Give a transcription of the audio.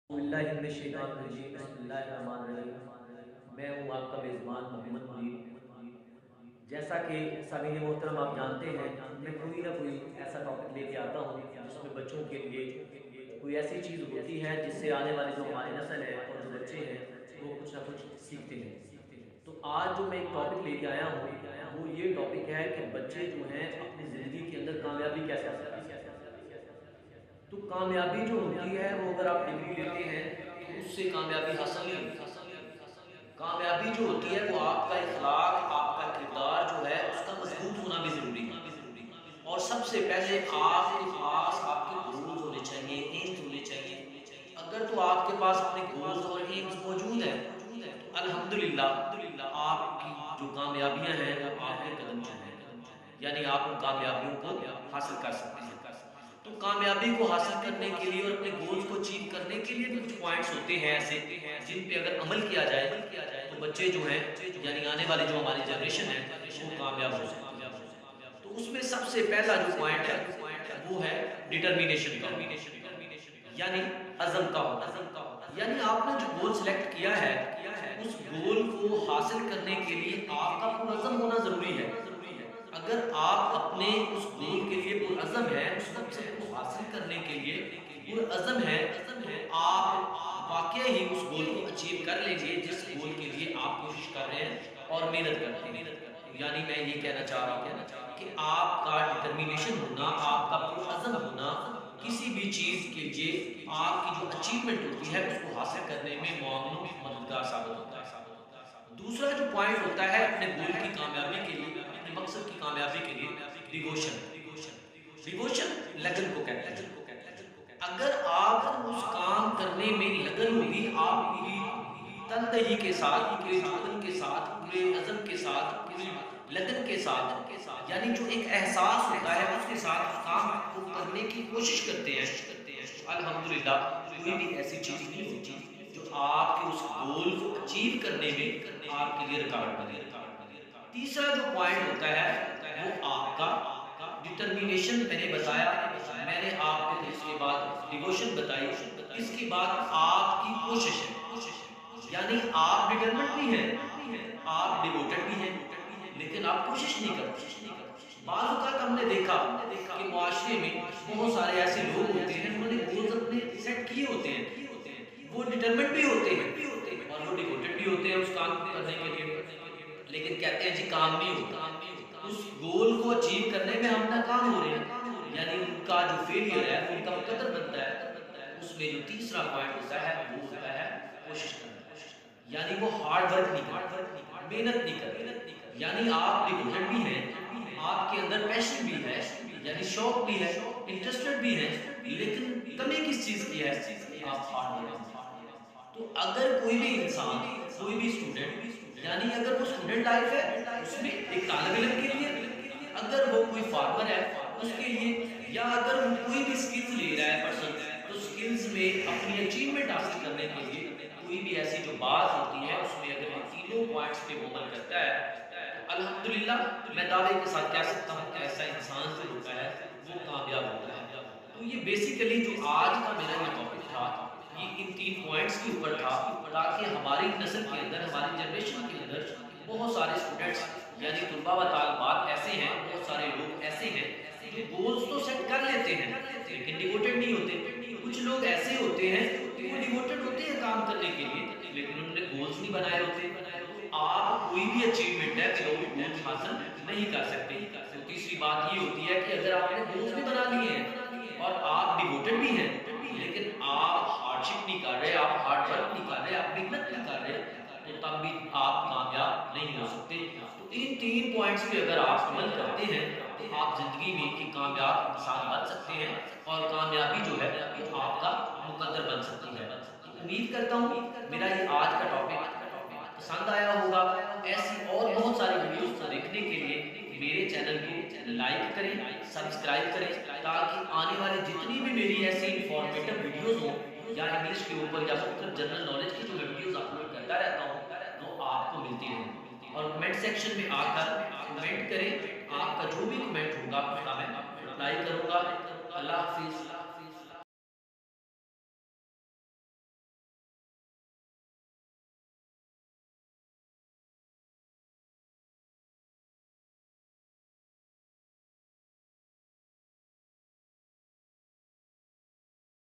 اللہ من الشیطان الرجیم بسم اللہ الرحمن الرحیم۔ میں ہوں آپ کا میزبان محمد منیر۔ جیسا کہ سامعین محترم آپ جانتے ہیں، میں کوئی نہ کوئی ایسا ٹاپک لے کے آتا ہوں جس میں بچوں کے لیے کوئی ایسی چیز ہوتی ہے جس سے آنے والی جو ہماری نسل ہے اور جو بچے ہیں وہ کچھ نہ کچھ سیکھتے ہیں۔ تو آج جو میں ایک ٹاپک لے کے آیا ہوں وہ یہ ٹاپک ہے کہ بچے جو ہیں اپنی زندگی کے اندر کامیابی کیسے حاصل کرتے ہیں۔ تو کامیابی جو ہوتی ہے وہ اگر آپ ڈگری لیتے ہیں تو اس سے کامیابی حاصل نہیں ہوتی۔ کامیابی جو ہوتی ہے وہ آپ کا اخلاق، آپ کا کردار جو ہے اس کا مضبوط ہونا بھی ضروری ہے۔ اور سب سے پہلے آپ کے پاس آپ کے گولز ہونے چاہیے، ایمز ہونے چاہیے۔ اگر تو آپ کے پاس اپنے گولز اور ایمز موجود ہیں تو الحمدللہ آپ کی جو کامیابیاں ہیں وہ آپ کے قدم چلیں، یعنی آپ ان کامیابیوں کو حاصل کر سکتے ہیں۔ تو کامیابی کو حاصل کرنے کے لیے اور اپنے گولز کو اچیو کرنے کے لیے بھی کچھ پوائنٹس ہوتے ہیں ایسے جن پہ اگر عمل کیا جائے تو بچے جو ہیں یعنی آنے والی جو ہماری جنریشن ہے وہ کامیاب ہو سکتی ہے۔ تو اس میں سب سے پہلا جو پوائنٹ ہے وہ ہے ڈٹرمینیشن کا، یعنی عزم کا ہونا۔ یعنی آپ نے جو گول سلیکٹ کیا ہے اس گول کو حاصل کرنے کے لیے آپ کا پرعزم ہونا ضروری ہے۔ اگر آپ اپنے اس گول کے لیے پرعزم ہیں، اس مقصد کو حاصل کرنے کے لیے پرعزم ہیں، تو آپ واقعی ہی اس گول کو اچیو کر لیں گے جس گول کے لیے آپ کوشش کر رہے ہیں اور محنت کرتے ہیں۔ یعنی میں یہ کہنا چاہ رہا ہوں کہ آپ کا ڈٹرمینیشن ہونا، آپ کا پرعزم ہونا کسی بھی چیز کے لیے آپ کی جو اچیومنٹ ہوتی ہے اس کو حاصل کرنے میں معاون مددگار ثابت ہوتا ہے۔ دوسرا جو پوائنٹ ہوتا ہے اپنے گول کی کامیابی کے لیے، اپنے مقصد کی کامیابی کے لیے، ڈیووشن لگن کو کہتے ہیں۔ اگر آپ اس کام کرنے میں لگن ہوگی، آپ پوری تندہی کے ساتھ، پورے جوبن کے ساتھ، پورے عزم کے ساتھ، پوری لگن کے ساتھ، یعنی جو ایک احساس ہوتا ہے اس کے ساتھ اس کام کو کرنے کی کوشش کرتے ہیں، الحمدللہ کوئی بھی ایسی چیز نہیں ہوتی جو آپ کے اس گول کو اچیو کرنے میں آپ کے لیے رکاوٹ بنے۔ تیسرا جو پوائنٹ ہوتا ہے وہ آپ کا ڈٹرمینیشن، میں نے بتایا، میں نے آپ کو اس کے بعد ڈیووشن بتائی، اس کے بعد آپ کی کوشش ہے، یعنی آپ ڈٹرمنٹ بھی ہیں، آپ ڈیووٹڈ بھی ہیں، لیکن آپ کوشش نہیں کرتے۔ بعض اوقات ہم نے دیکھا کہ معاشرے میں بہت سارے ایسے لوگ ہوتے ہیں انہوں نے گولز اپنے سیٹ کیے ہوتے ہیں، وہ ڈٹرمنٹ بھی ہوتے ہیں اور وہ ڈیووٹڈ بھی ہوتے ہیں اس کام کو کرنے کے لیے، لیکن کہتے ہیں جی کام نہیں ہوتا، اس گول کو اچیو کرنے میں ہم ناکام ہو رہے ہیں، یعنی ان کا جو فیلئر ہے ان کا مقدر بنتا ہے۔ اس میں جو تیسرا پوائنٹ ہوتا ہے وہ ہوتا ہے کوشش کرنا، یعنی وہ ہارڈ ورک نہیں کرتے، محنت نہیں کرتے۔ یعنی آپ ڈیووٹڈ بھی ہیں، آپ کے اندر پیشن بھی ہے، یعنی شوق بھی ہے، انٹرسٹڈ بھی ہے، لیکن کمی کس چیز کی ہے؟ آپ ہارڈ ورک۔ تو اگر کوئی بھی انسان، کوئی بھی اسٹوڈنٹ، یعنی اگر وہ اسٹوڈنٹ لائف ہے اس میں ایک طالب علم کے لیے، اگر وہ کوئی فارمر ہے اس کے لیے، یا اگر وہ کوئی بھی سکلز لے رہا ہے پرسن، تو سکلز میں اپنی اچیومنٹ حاصل کرنے کے لیے کوئی بھی ایسی جو بات ہوتی ہے اس میں اگر ان تینوں پوائنٹس پہ عمل کرتا ہے تو الحمدللہ میں دعوے کے ساتھ کہہ سکتا ہوں کہ ایسا انسان جو ہوتا ہے وہ کامیاب ہوتا ہے۔ تو یہ بیسیکلی جو آج کا میرا یہ ٹاپک تھا یہ ان تین پوائنٹس کے اوپر تھا، تاکہ ہماری نسل کے اندر، ہماری جنریشن کے اندر بہت سارے اسٹوڈنٹس یعنی طلباء و طالبات ایسے ہیں، بہت سارے لوگ ایسے ہیں جو گولز تو سیٹ کر لیتے ہیں لیکن ڈیووٹڈ نہیں ہوتے۔ کچھ لوگ ایسے ہوتے ہیں کہ وہ ڈیووٹڈ ہوتے ہیں کام کرنے کے لیے لیکن انہوں نے گولز نہیں بنائے ہوتے۔ آپ کوئی بھی اچیومنٹ ہے کہ وہ گولز حاصل نہیں کر سکتے۔ تو تیسری بات یہ ہوتی ہے کہ اگر آپ نے گولز بھی بنا لیے ہیں اور آپ ڈیووٹڈ بھی ہیں لیکن آپ ہارڈشپ نہیں کر رہے، آپ ہارڈ ورک نہیں کر رہے، آپ محنت نہیں کر رہے، تو تب بھی آپ کامیاب نہیں ہو سکتے۔ تو ان تین پوائنٹس پہ اگر آپ عمل کرتے ہیں تو آپ زندگی میں ایک کامیاب انسان بن سکتے ہیں اور کامیابی جو ہے وہ آپ کا مقدر بن سکتی ہے۔ امید کرتا ہوں میرا یہ آج کا ٹاپک پسند آیا ہوگا۔ ایسی اور بہت ساری ویڈیوز کو دیکھنے کے لیے میرے چینل کو لائک کریں، سبسکرائب کریں، تاکہ آنے والی جتنی بھی میری ایسی انفارمیٹو ویڈیوز ہوں یا انگلش کے اوپر یا مختلف جنرل نالج کی جو میں ویڈیوز اپلوڈ کرتا رہتا ہوں وہ آپ کو ملتی رہیں۔ اور کمنٹ سیکشن میں آ کر کمنٹ کریں، آپ کا جو بھی کمنٹ ہوگا اس کا میں رپلائی کروں گا۔ اللہ حافظ۔